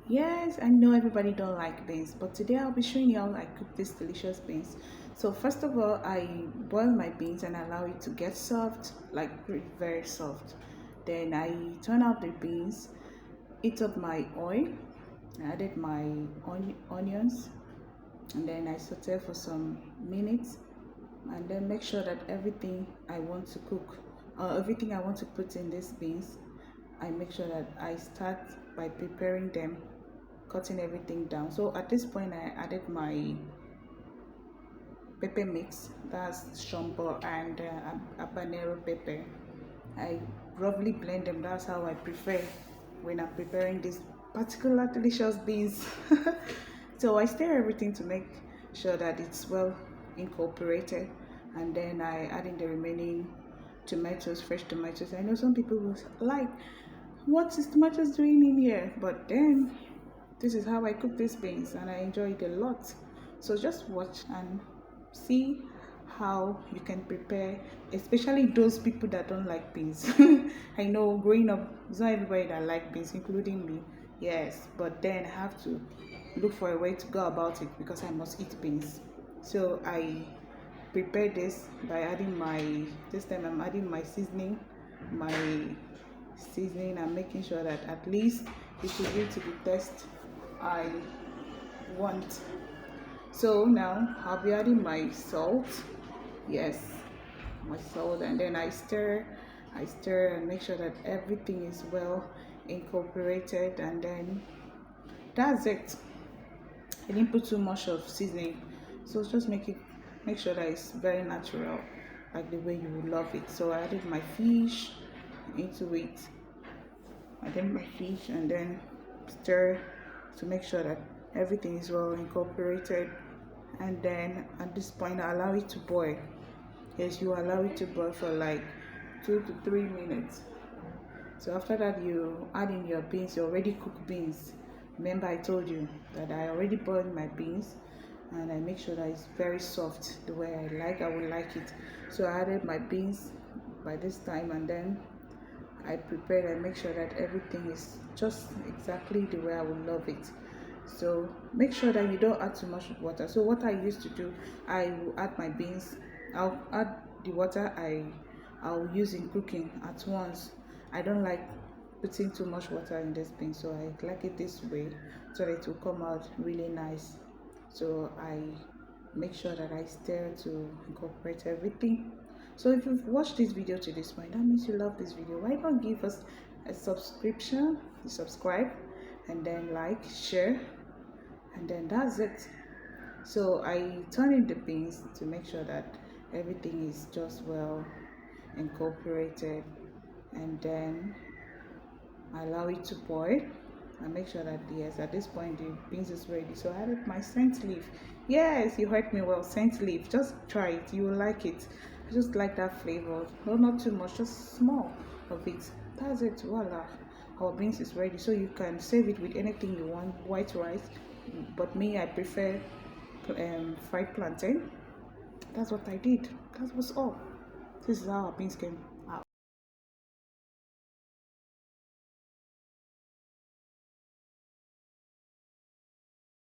Yes, I know everybody don't like beans, but today I'll be showing you how I cook this delicious beans. So first of all, I boil my beans and allow it to get soft, like very soft. Then I turn out the beans, heat up my oil, I added my onions, and then I saute for some minutes, and then make sure that everything I want to cook, or everything I want to put in these beans, I make sure that I start by preparing them, cutting everything down. So at this point I added my pepper mix, that's shombo and habanero pepper. I roughly blend them, that's how I prefer when I'm preparing this particular delicious beans. So I stir everything to make sure that it's well incorporated, and then I add in the remaining tomatoes, fresh tomatoes. I know some people will like, what is tomatoes doing in here? But then this is how I cook these beans and I enjoy it a lot. So just watch and see how you can prepare, especially those people that don't like beans. I know growing up, it's not everybody that like beans, including me. Yes, but then I have to look for a way to go about it because I must eat beans. So I prepare this by adding this time I'm adding my seasoning and making sure that at least it will give to the taste I want. So now I'll be adding my salt. Yes, my salt, and then I stir and make sure that everything is well incorporated, and then that's it. I didn't put too much of seasoning, so just make sure that it's very natural, like the way you would love it. So I added my fish into it. I added my fish and then stir to make sure that everything is well incorporated, and then at this point I allow it to boil. Yes, you allow it to boil for like 2 to 3 minutes. So after that, you add in your beans, your already cooked beans. Remember I told you that I already boiled my beans and I make sure that it's very soft the way I would like it. So I added my beans by this time, and then I prepared and make sure that everything is just exactly the way I would love it. So make sure that you don't add too much water. So what I used to do, I will add my beans, I'll add the water I'll use in cooking at once. I don't like putting too much water in this bean, so I like it this way so that it will come out really nice. So I make sure that I stir to incorporate everything. So if you've watched this video to this point, that means you love this video. Why not give us a subscribe, and then like, share, and then that's it. So I turn in the beans to make sure that everything is just well incorporated, and then I allow it to boil. I make sure that yes, at this point the beans is ready. So I added my scent leaf. Yes, you heard me well, scent leaf. Just try it, you will like it. I just like that flavor. No, not too much, just small of it. That's it. Voila, our beans is ready. So you can serve it with anything you want. White rice, but me, I prefer fried plantain. That's what I did. That was all. This is how our beans came.